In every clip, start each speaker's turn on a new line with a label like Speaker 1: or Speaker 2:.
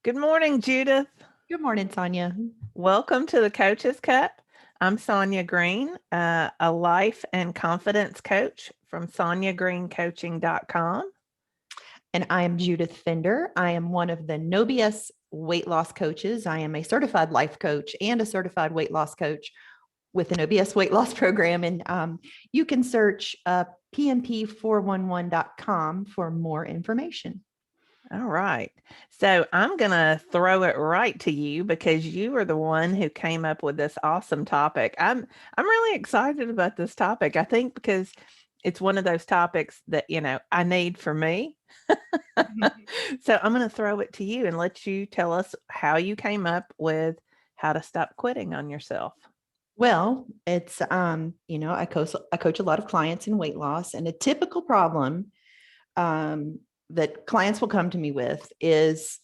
Speaker 1: Good morning, Judith.
Speaker 2: Good morning, Sonya.
Speaker 1: Welcome to the Coach's Cup. I'm Sonya Green, a life and confidence coach from SonyaGreenCoaching.com.
Speaker 2: And I am Judith Fender. I am one of the No BS weight loss coaches. I am a certified life coach and a certified weight loss coach with the No BS weight loss program. And you can search pmp411.com for more information.
Speaker 1: All right. So I'm going to throw it right to you because you are the one who came up with this awesome topic. I'm really excited about this topic. I think because it's one of those topics that, I need for me. So I'm going to throw it to you and let you tell us how you came up with how to stop quitting on yourself.
Speaker 2: Well, it's I coach a lot of clients in weight loss, and a typical problem that clients will come to me with is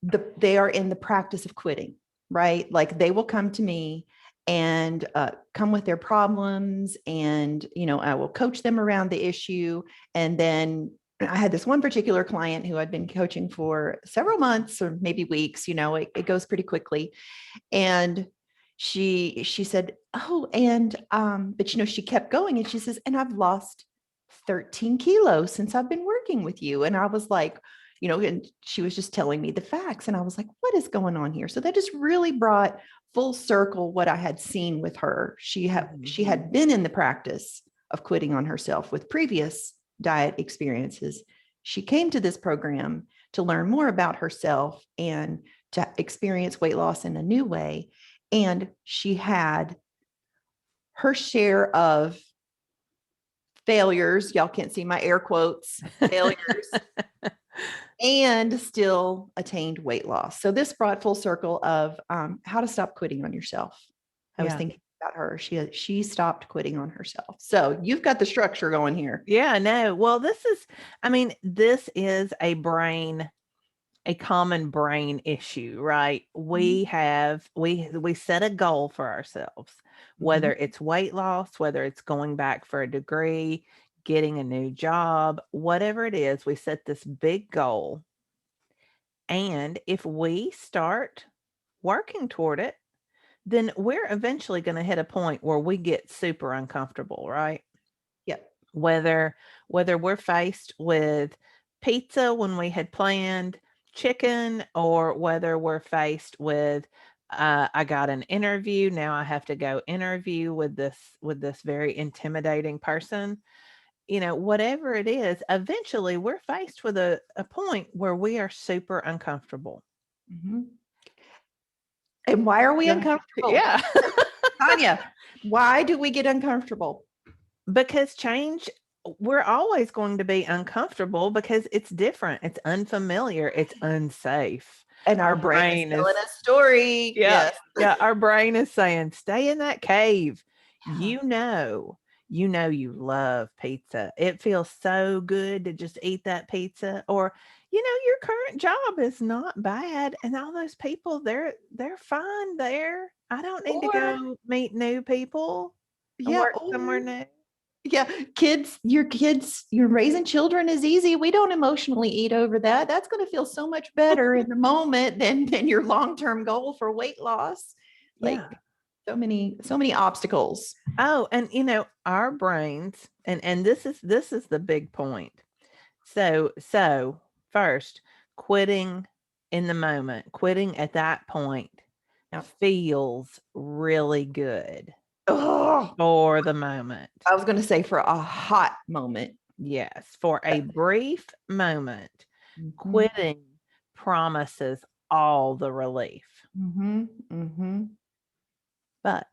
Speaker 2: they are in the practice of quitting, right? Like they will come to me and come with their problems, and I will coach them around the issue. And then I had this one particular client who I'd been coaching for several months or maybe weeks. It goes pretty quickly. And she said, oh, and but she kept going, and she says, and I've lost 13 kilos since I've been working with you. And I was like, and she was just telling me the facts. And I was like, what is going on here? So that just really brought full circle what I had seen with her. She had been in the practice of quitting on herself with previous diet experiences. She came to this program to learn more about herself and to experience weight loss in a new way. And she had her share of failures. Y'all can't see my air quotes, failures, and still attained weight loss. So this brought full circle of how to stop quitting on yourself. I was thinking about her. She stopped quitting on herself. So you've got the structure going here.
Speaker 1: Yeah, no. Well, this is a common brain issue, right? We set a goal for ourselves, whether it's weight loss, whether it's going back for a degree, getting a new job, whatever it is, we set this big goal. And if we start working toward it, then we're eventually going to hit a point where we get super uncomfortable, right?
Speaker 2: Yep.
Speaker 1: Whether we're faced with pizza when we had planned chicken, or whether we're faced with I got an interview, now I have to go interview with this very intimidating person. Whatever it is, eventually we're faced with a point where we are super uncomfortable.
Speaker 2: And why are we uncomfortable?
Speaker 1: Yeah.
Speaker 2: Tanya, why do we get uncomfortable?
Speaker 1: Because change, we're always going to be uncomfortable because it's different, it's unfamiliar, it's unsafe.
Speaker 2: And our brain is telling a story.
Speaker 1: Yeah,
Speaker 2: Yes.
Speaker 1: yeah, our brain is saying, stay in that cave. You love pizza. It feels so good to just eat that pizza. Or, your current job is not bad. And all those people, they're fine there. I don't need to go meet new people and work somewhere new.
Speaker 2: Yeah, you're raising children is easy. We don't emotionally eat over that. That's going to feel so much better in the moment than your long-term goal for weight loss. Like so many obstacles.
Speaker 1: Oh, and our brains, and this is the big point. So first, quitting in the moment, quitting at that point feels really good. For the moment.
Speaker 2: I was going to say for a hot moment.
Speaker 1: Yes, for a brief moment, quitting promises all the relief. But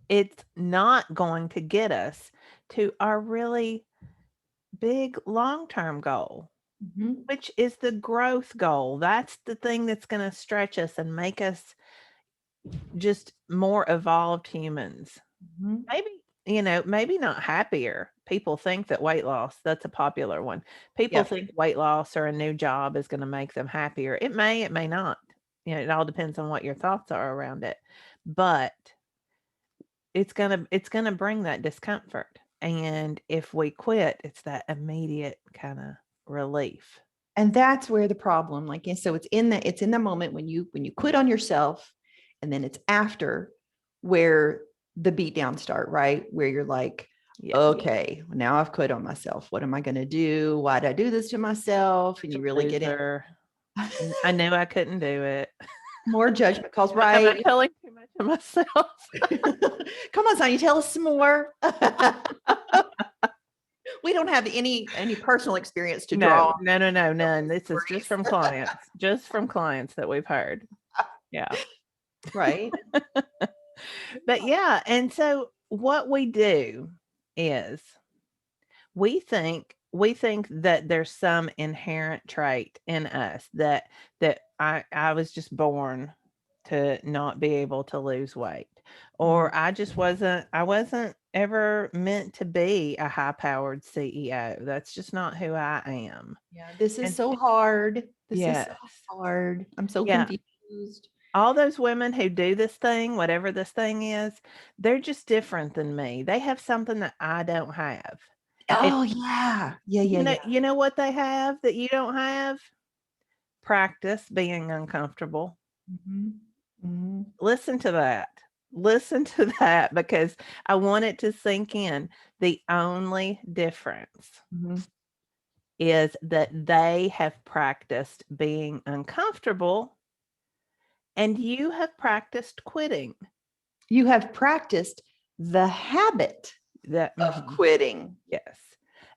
Speaker 1: it's not going to get us to our really big long-term goal, which is the growth goal. That's the thing that's going to stretch us and make us just more evolved humans. Maybe not happier. People think that weight loss, that's a popular one. People think weight loss or a new job is going to make them happier. It may not. It all depends on what your thoughts are around it. But it's going to bring that discomfort. And if we quit, it's that immediate kind of relief.
Speaker 2: And that's where the problem, like, and so it's in the moment when you quit on yourself, and then it's after where the beat downs start, right? Where you're like,
Speaker 1: Yeah.
Speaker 2: okay, now I've quit on myself. What am I going to do? Why did I do this to myself? And you really get in.
Speaker 1: I knew I couldn't do it.
Speaker 2: More judgment calls,
Speaker 1: Am I
Speaker 2: right?
Speaker 1: telling too much of myself?
Speaker 2: Come on, Sonya, tell us some more. We don't have any personal experience to draw.
Speaker 1: No, none. This is just from clients that we've heard. Yeah.
Speaker 2: Right.
Speaker 1: But yeah, and so what we do is we think that there's some inherent trait in us that I was just born to not be able to lose weight, or I wasn't ever meant to be a high-powered CEO. That's just not who I am.
Speaker 2: Yeah, this is
Speaker 1: And
Speaker 2: so hard. This is
Speaker 1: yes.
Speaker 2: so hard. I'm so
Speaker 1: Yeah.
Speaker 2: confused.
Speaker 1: All those women who do this thing, whatever this thing is, they're just different than me. They have something that I don't have. It
Speaker 2: Oh yeah. Yeah, yeah, yeah.
Speaker 1: you know what they have that you don't have? Practice being uncomfortable.
Speaker 2: Mhm. Mhm.
Speaker 1: Listen to that. Listen to that because I want it to sink in. The only difference
Speaker 2: Mhm.
Speaker 1: is that they have practiced being uncomfortable and you have practiced quitting.
Speaker 2: You have practiced the habit
Speaker 1: That
Speaker 2: of quitting.
Speaker 1: yes.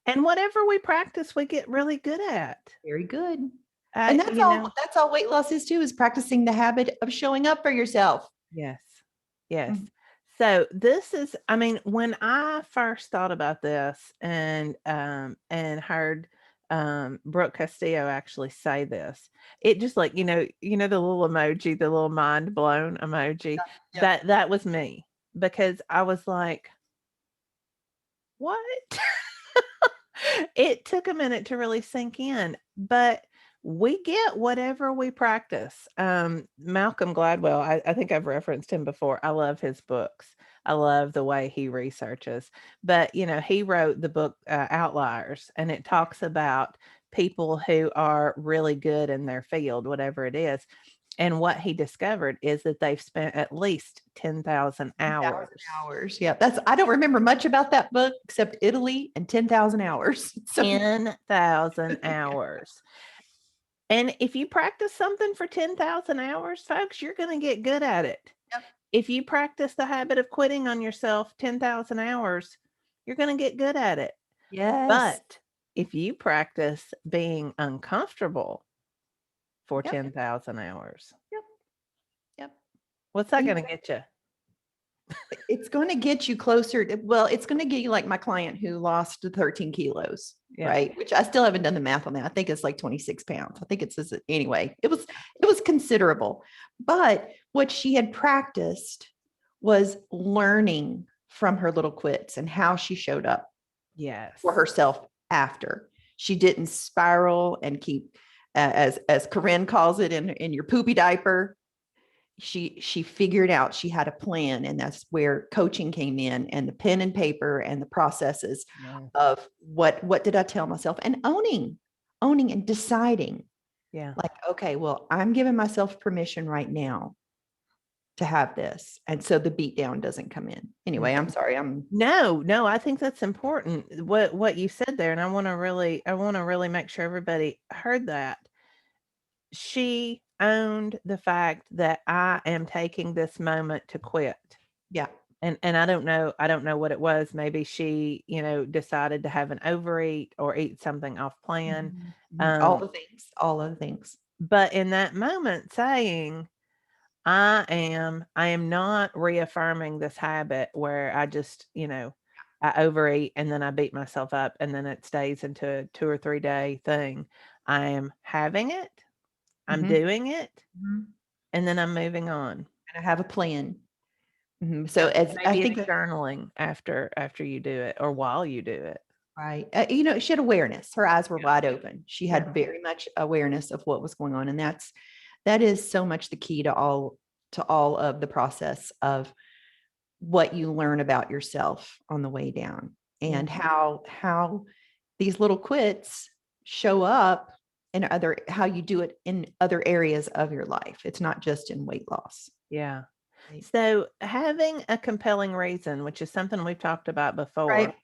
Speaker 1: And whatever we practice, we get really good at.
Speaker 2: Very good. And
Speaker 1: You know,
Speaker 2: that's all weight loss is too, is practicing the habit of showing up for yourself.
Speaker 1: yes. Yes.
Speaker 2: Mm.
Speaker 1: So this is, I mean, when I first thought about this and heard Brooke Castillo actually say this, it just like, the little emoji, the little mind blown emoji,
Speaker 2: Yep.
Speaker 1: that was me because I was like, what? It took a minute to really sink in, but we get whatever we practice. Malcolm Gladwell, I think I've referenced him before. I love his books. I love the way he researches. But, he wrote the book Outliers, and it talks about people who are really good in their field, whatever it is. And what he discovered is that they've spent at least 10,000 hours.
Speaker 2: 10,000 hours. Yeah. I don't remember much about that book except Italy and 10,000 hours. So
Speaker 1: 10,000 hours. And if you practice something for 10,000 hours, folks, you're going to get good at it.
Speaker 2: yep.
Speaker 1: If you practice the habit of quitting on yourself 10,000 hours, you're going to get good at it.
Speaker 2: Yes.
Speaker 1: But if you practice being uncomfortable for
Speaker 2: Yep.
Speaker 1: 10,000 hours,
Speaker 2: Yep. Yep.
Speaker 1: what's that
Speaker 2: And
Speaker 1: going to get you?
Speaker 2: it's going to get you closer to, well, it's going to get you like my client who lost 13 kilos,
Speaker 1: Yeah.
Speaker 2: right? Which I still haven't done the math on that. I think it's like 26 pounds. I think it's anyway, it was considerable. But what she had practiced was learning from her little quits and how she showed up
Speaker 1: Yes.
Speaker 2: for herself after. She didn't spiral and keep, as Corinne calls it, in your poopy diaper. She figured out she had a plan, and that's where coaching came in, and the pen and paper and the processes of what did I tell myself, and owning and deciding,
Speaker 1: Yeah.
Speaker 2: like, okay, well, I'm giving myself permission right now to have this, and so the beat down doesn't come in. Anyway, I'm sorry.
Speaker 1: No, I think that's important. What you said there, and I want to really make sure everybody heard that. She owned the fact that I am taking this moment to quit.
Speaker 2: Yeah.
Speaker 1: And I don't know what it was. Maybe she, decided to have an overeat or eat something off plan.
Speaker 2: All the things, all of the things.
Speaker 1: But in that moment saying, I am not reaffirming this habit where I just, I overeat and then I beat myself up and then it stays into a 2 or 3 day thing. I am having it, I'm doing it, and then I'm moving on.
Speaker 2: And I have a plan. So as I
Speaker 1: Maybe
Speaker 2: think
Speaker 1: it's journaling after you do it or while you do it.
Speaker 2: right. She had awareness. Her eyes were
Speaker 1: Yeah.
Speaker 2: wide open. She had very much awareness of what was going on. And that is so much the key to all of the process of what you learn about yourself on the way down, and how these little quits show up in other, how you do it in other areas of your life. It's not just in weight loss.
Speaker 1: Yeah.
Speaker 2: Right.
Speaker 1: So having a compelling reason, which is something we've talked about before,
Speaker 2: Right.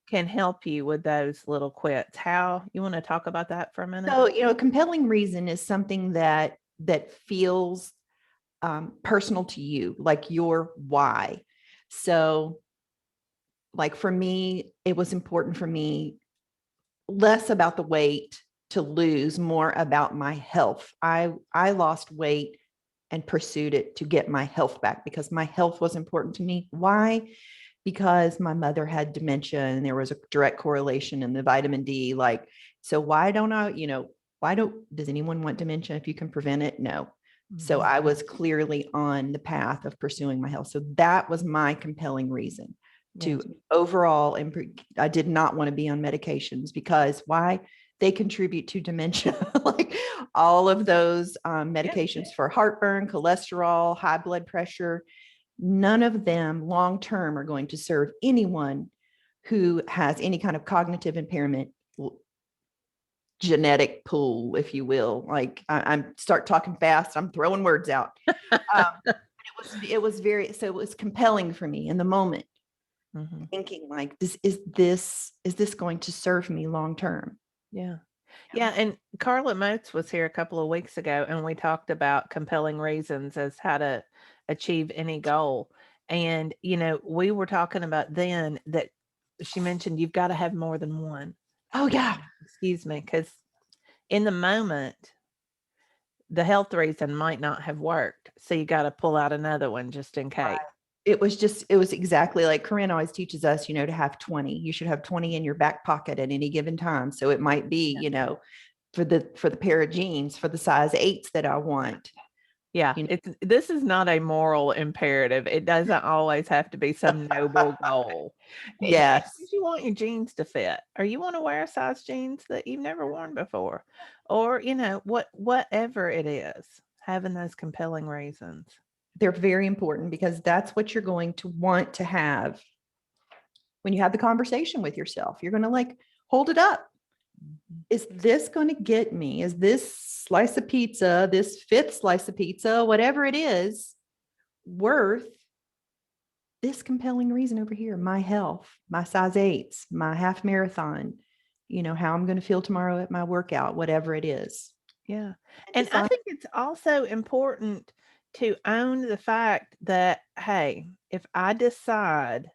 Speaker 1: can help you with those little quits. How you want to talk about that for a minute?
Speaker 2: So, a compelling reason is something that feels personal to you, like your why. So, like for me, it was important for me less about the weight to lose, more about my health. I lost weight and pursued it to get my health back because my health was important to me. Why? Because my mother had dementia and there was a direct correlation in the vitamin D. Like, so why don't I, does anyone want dementia if you can prevent it? No. So
Speaker 1: Mhm.
Speaker 2: I was clearly on the path of pursuing my health. So that was my compelling reason
Speaker 1: Yeah.
Speaker 2: to overall improve. I did not want to be on medications because why? They contribute to dementia, like all of those medications for heartburn, cholesterol, high blood pressure. None of them long term are going to serve anyone who has any kind of cognitive impairment genetic pool, if you will. Like I'm start talking fast, I'm throwing words out. It was compelling for me in the moment,
Speaker 1: Mhm.
Speaker 2: thinking like this going to serve me long term?
Speaker 1: Yeah. Yeah, and Carla Moats was here a couple of weeks ago, and we talked about compelling reasons as how to achieve any goal. And, we were talking about then that she mentioned you've got to have more than one.
Speaker 2: Oh yeah.
Speaker 1: Excuse me, because in the moment, the health reason might not have worked. So you got to pull out another one just in case.
Speaker 2: It was exactly like Corinne always teaches us, to have 20. You should have 20 in your back pocket at any given time. So it might be, for the pair of jeans for the size 8s that I want.
Speaker 1: Yeah, this is not a moral imperative. It doesn't always have to be some noble goal.
Speaker 2: Yes.
Speaker 1: You want your jeans to fit, or you want to wear a size jeans that you've never worn before, or whatever it is, having those compelling reasons.
Speaker 2: They're very important because that's what you're going to want to have when you have the conversation with yourself. You're going to like hold it up. Is this going to get me? Is this slice of pizza, this fifth slice of pizza, whatever it is, worth this compelling reason over here? My health, my size 8s, my half marathon, how I'm going to feel tomorrow at my workout, whatever it is.
Speaker 1: Yeah.
Speaker 2: And
Speaker 1: And I
Speaker 2: decide.
Speaker 1: think it's also important to own the fact that, hey, if I decide,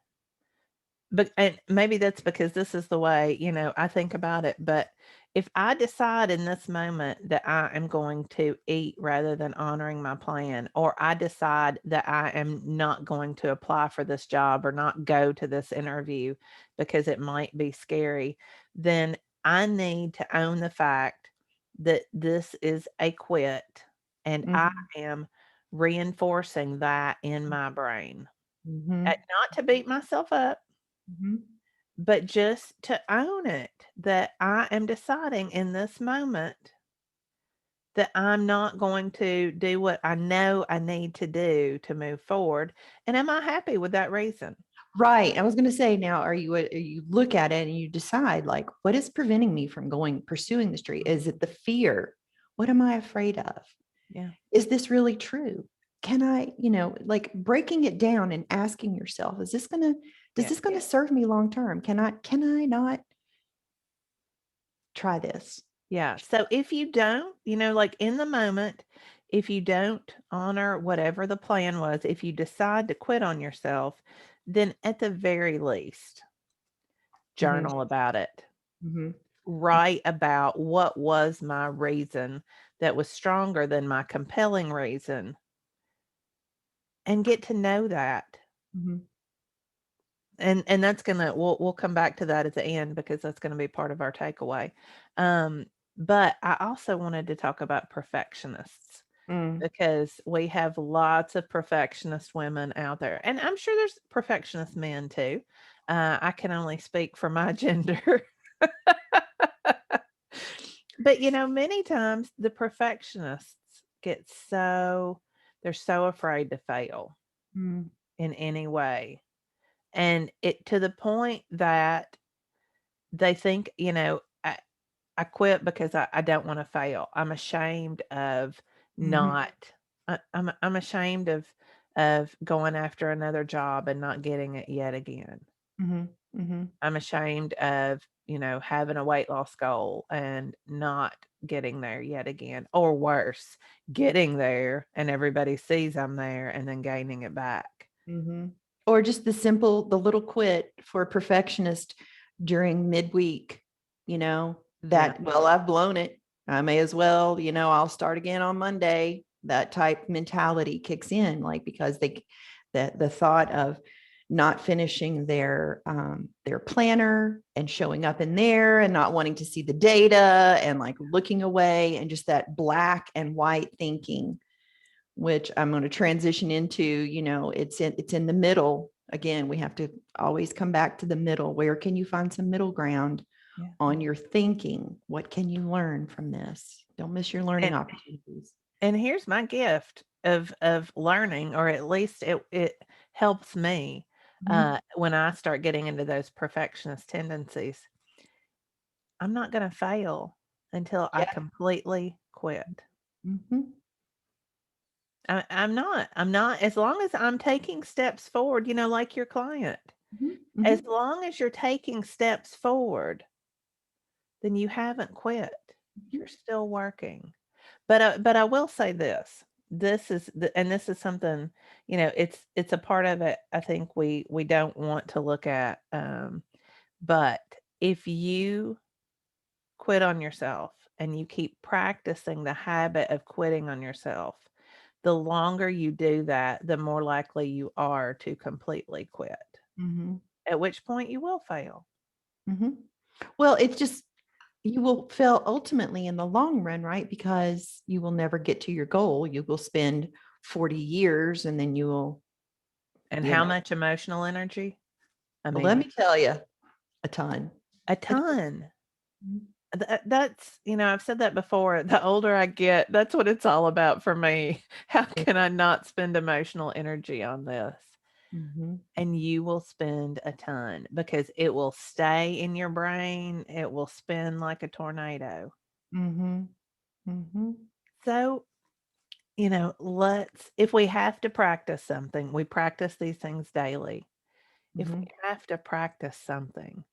Speaker 1: but and maybe that's because this is the way, I think about it, but if I decide in this moment that I am going to eat rather than honoring my plan, or I decide that I am not going to apply for this job or not go to this interview because it might be scary, then I need to own the fact that this is a quit, and I
Speaker 2: Mhm.
Speaker 1: am reinforcing that in my brain.
Speaker 2: Mhm.
Speaker 1: Not to beat myself up,
Speaker 2: Mhm.
Speaker 1: but just to own it, that I am deciding in this moment that I'm not going to do what I know I need to do to move forward. And am I happy with that reason?
Speaker 2: Right. I was going to say now, you look at it and you decide like, what is preventing me from pursuing the street? Is it the fear? What am I afraid of?
Speaker 1: Yeah.
Speaker 2: Is this really true? Can I, like breaking it down and asking yourself,
Speaker 1: Yeah.
Speaker 2: this going to serve me long term? Can I not try this?
Speaker 1: Yeah. So if you don't, like in the moment, if you don't honor whatever the plan was, if you decide to quit on yourself, then at the very least,
Speaker 2: Mhm.
Speaker 1: journal about it.
Speaker 2: Mhm.
Speaker 1: Write about what was my reason that was stronger than my compelling reason, and get to know that.
Speaker 2: Mhm.
Speaker 1: And that's gonna we'll come back to that at the end because that's gonna be part of our takeaway. But I also wanted to talk about perfectionists
Speaker 2: Mm.
Speaker 1: because we have lots of perfectionist women out there, and I'm sure there's perfectionist men too. I can only speak for my gender. But, many times the perfectionists get they're so afraid to fail
Speaker 2: Mm.
Speaker 1: in any way. And it to the point that they think, I quit because I don't want to fail. I'm ashamed of
Speaker 2: Mhm,
Speaker 1: not I'm ashamed of going after another job and not getting it yet again.
Speaker 2: mhm, mhm,
Speaker 1: I'm ashamed of, having a weight loss goal and not getting there yet again, or worse, getting there and everybody sees I'm there and then gaining it back.
Speaker 2: mhm. Or just the little quit for a perfectionist during midweek,
Speaker 1: Yeah.
Speaker 2: that, well, I've blown it. I may as well, I'll start again on Monday. That type mentality kicks in, like, because the thought of not finishing their planner and showing up in there and not wanting to see the data and like looking away, and just that black and white thinking, which I'm going to transition into, it's in the middle. Again, we have to always come back to the middle. Where can you find some middle ground
Speaker 1: Yeah.
Speaker 2: on your thinking? What can you learn from this? Don't miss your learning
Speaker 1: And
Speaker 2: opportunities.
Speaker 1: and here's my gift of learning, or at least it helps me
Speaker 2: Mhm.
Speaker 1: when I start getting into those perfectionist tendencies. I'm not going to fail until I
Speaker 2: Yeah.
Speaker 1: completely quit.
Speaker 2: Mhm.
Speaker 1: I'm not, as long as I'm taking steps forward, like your client.
Speaker 2: Mhm.
Speaker 1: As
Speaker 2: Mhm.
Speaker 1: long as you're taking steps forward, then you haven't quit. You're still working. But I will say this. This is something, it's a part of it I think we don't want to look at. But if you quit on yourself and you keep practicing the habit of quitting on yourself, the longer you do that, the more likely you are to completely quit,
Speaker 2: Mhm.
Speaker 1: at which point you will fail.
Speaker 2: Mhm. Well, it's just, you will fail ultimately in the long run, right? Because you will never get to your goal. You will spend 40 years, and then you will,
Speaker 1: And
Speaker 2: you
Speaker 1: how
Speaker 2: know,
Speaker 1: much emotional energy? I
Speaker 2: well, let
Speaker 1: mean,
Speaker 2: me tell you, a ton.
Speaker 1: a
Speaker 2: A ton.
Speaker 1: ton. That's, I've said that before. The older I get, that's what it's all about for me. How can I not spend emotional energy on this?
Speaker 2: Mhm.
Speaker 1: And you will spend a ton because it will stay in your brain. It will spin like a tornado.
Speaker 2: Mhm. Mhm.
Speaker 1: So, if we have to practice something, we practice these things daily. If we
Speaker 2: Mhm.
Speaker 1: have to practice something,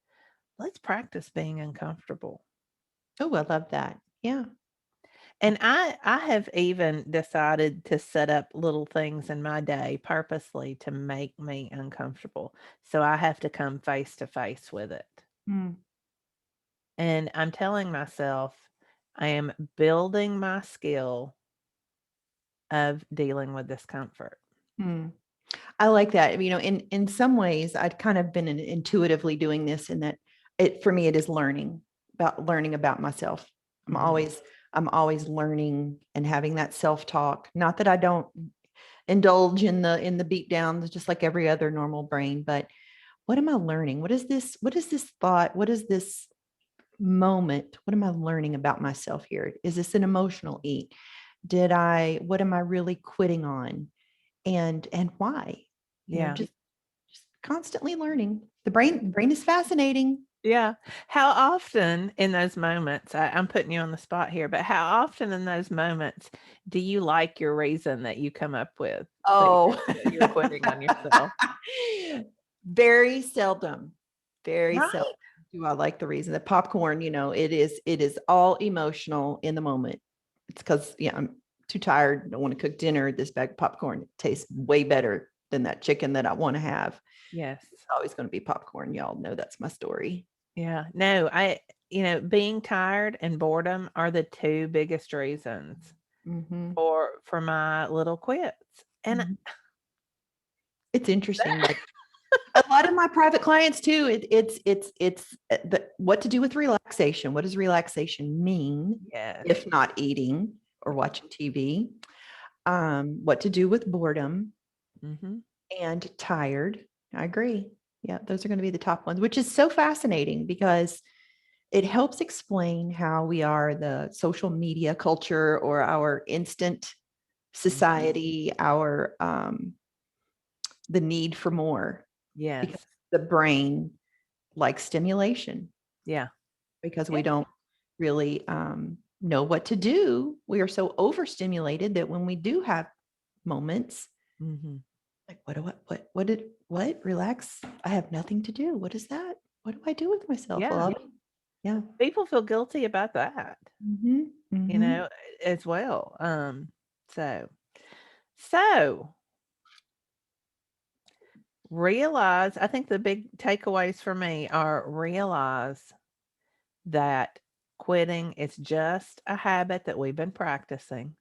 Speaker 1: let's practice being uncomfortable.
Speaker 2: Oh, I love that. Yeah.
Speaker 1: And I have even decided to set up little things in my day purposely to make me uncomfortable. So I have to come face to face with it.
Speaker 2: Mm.
Speaker 1: And I'm telling myself I am building my skill of dealing with discomfort.
Speaker 2: Mm. I like that. In some ways, I'd kind of been intuitively doing this, in that for me, it is learning about myself. I'm
Speaker 1: Mhm.
Speaker 2: always, I'm always learning and having that self-talk. Not that I don't indulge in the beat downs, just like every other normal brain, but what am I learning? What is this thought? What is this moment? What am I learning about myself here? Is this an emotional eat? What am I really quitting on? And why?
Speaker 1: Yeah.
Speaker 2: Just constantly learning. The brain is fascinating.
Speaker 1: Yeah. How often in those moments, I'm putting you on the spot here, but how often in those moments do you like your reason that you come up with that
Speaker 2: Oh,
Speaker 1: you're quitting on yourself?
Speaker 2: very seldom. Very seldom
Speaker 1: Right.
Speaker 2: do I like the reason. The popcorn, it is all emotional in the moment. It's because, yeah, I'm too tired. Don't want to cook dinner. This bag of popcorn tastes way better than that chicken that I want to have.
Speaker 1: Yes.
Speaker 2: It's always going to be popcorn. Y'all know that's my story.
Speaker 1: Yeah. No, being tired and boredom are the two biggest reasons
Speaker 2: Mm-hmm.
Speaker 1: for my little quits. And
Speaker 2: Mm-hmm. It's interesting. Like, a lot of my private clients too, what to do with relaxation. What does relaxation mean,
Speaker 1: yes.
Speaker 2: if not eating or watching TV? What to do with boredom
Speaker 1: Mhm.
Speaker 2: and tired. I agree. Yeah, those are going to be the top ones, which is so fascinating because it helps explain how we are, the social media culture, or our instant
Speaker 1: Mm.
Speaker 2: society, our the need for more, because
Speaker 1: Yes.
Speaker 2: the brain likes stimulation,
Speaker 1: Yeah.
Speaker 2: because
Speaker 1: Yeah.
Speaker 2: we don't really know what to do. We are so overstimulated that when we do have moments, like, what? Relax. I have nothing to do. What is that? What do I do with myself?
Speaker 1: Yeah.
Speaker 2: Yeah.
Speaker 1: People feel guilty about that, as well. So, so realize, I think the big takeaways for me are realize that quitting is just a habit that we've been practicing,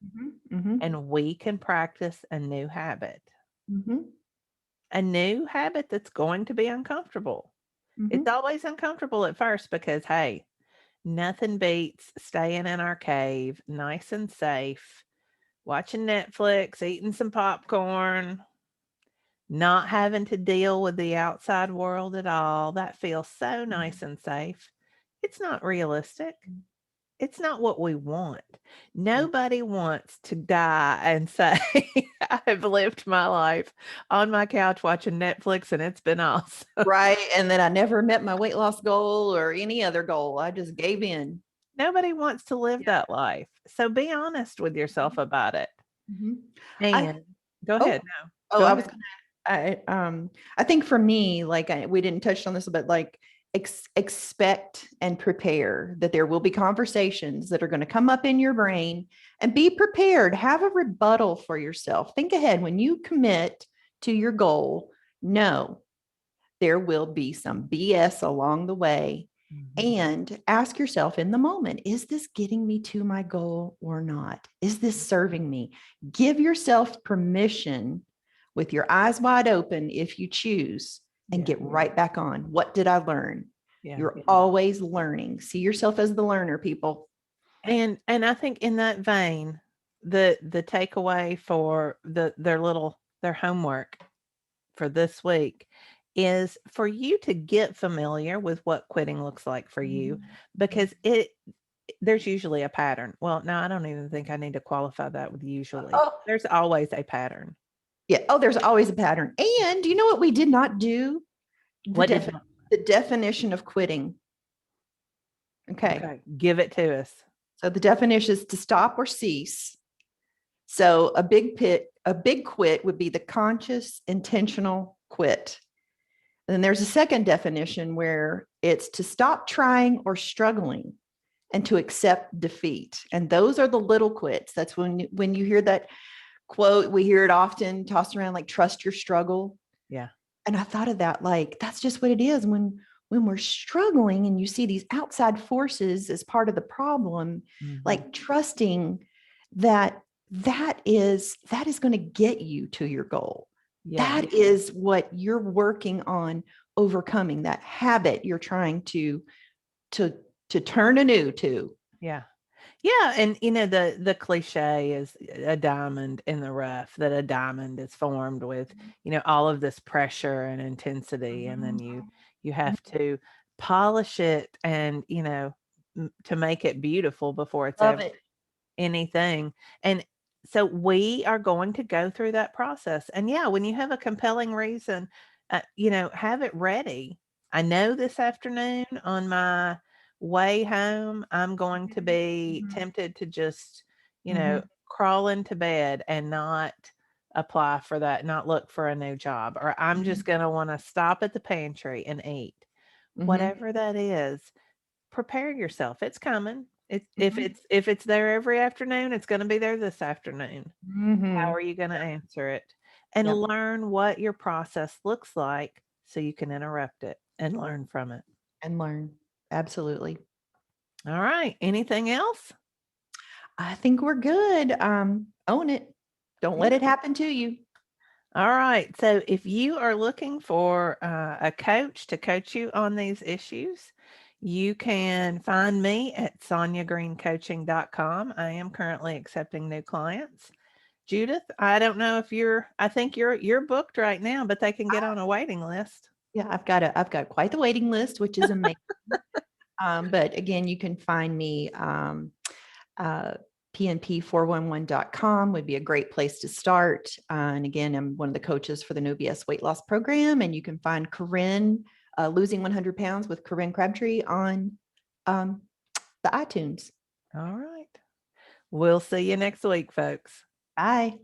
Speaker 1: and we can practice a new habit. A new habit that's going to be uncomfortable. It's always uncomfortable at first because, hey, nothing beats staying in our cave, nice and safe, watching Netflix, eating some popcorn, not having to deal with the outside world at all. That feels so nice and safe. It's not realistic. It's not what we want. Nobody wants to die and say, I've lived my life on my couch watching Netflix and it's been awesome.
Speaker 2: Right. And then I never met my weight loss goal or any other goal. I just gave in.
Speaker 1: Nobody wants to live that life. So be honest with yourself about it. And go ahead. No, go
Speaker 2: I
Speaker 1: ahead.
Speaker 2: was I think for me, like we didn't touch on this, but like expect and prepare that there will be conversations that are going to come up in your brain, and be prepared. Have a rebuttal for yourself. Think ahead when you commit to your goal. No, there will be some BS along the way. And ask yourself in the moment, is this getting me to my goal or not? Is this serving me? Give yourself permission with your eyes wide open if you choose, and get right back on. What did I learn? You're always learning. See yourself as the learner, people.
Speaker 1: And I think in that vein, the takeaway for their homework for this week is for you to get familiar with what quitting looks like for you, because there's usually a pattern. Well, no, I don't even think I need to qualify that with usually. There's always a pattern.
Speaker 2: Yeah. Oh, there's always a pattern. And you know what we did not do? The definition of quitting. Okay.
Speaker 1: Give it to us.
Speaker 2: So the definition is to stop or cease. So a big quit would be the conscious, intentional quit. And then there's a second definition where it's to stop trying or struggling and to accept defeat. And those are the little quits. That's when you hear that quote, we hear it often tossed around, like, trust your struggle.
Speaker 1: Yeah.
Speaker 2: And I thought of that, like, that's just what it is when we're struggling and you see these outside forces as part of the problem, like trusting that is going to get you to your goal. That is what you're working on overcoming, that habit you're trying to turn anew to.
Speaker 1: Yeah. Yeah. And the cliche is a diamond in the rough, that a diamond is formed with, all of this pressure and intensity. And then you have to polish it and, to make it beautiful before it's ever anything. And so we are going to go through that process. And yeah, when you have a compelling reason, have it ready. I know this afternoon on my way home, I'm going to be tempted to just, crawl into bed and not apply for that, not look for a new job, or I'm just going to want to stop at the pantry and eat. Whatever that is, prepare yourself. It's coming. If it's there every afternoon, it's going to be there this afternoon. How are you going to answer it? And learn what your process looks like so you can interrupt it and learn from it.
Speaker 2: Absolutely.
Speaker 1: All right. Anything else?
Speaker 2: I think we're good. Own it. Don't let it happen to you.
Speaker 1: All right. So if you are looking for a coach to coach you on these issues, you can find me at sonyagreencoaching.com. I am currently accepting new clients. Judith, I don't know if I think you're booked right now, but they can get on a waiting list.
Speaker 2: Yeah, I've got quite the waiting list, which is amazing. But again, you can find me, pnp411.com would be a great place to start. And again, I'm one of the coaches for the No BS weight loss program. And you can find Corinne, Losing 100 Pounds with Corinne Crabtree on the iTunes.
Speaker 1: All right. We'll see you next week, folks.
Speaker 2: Bye.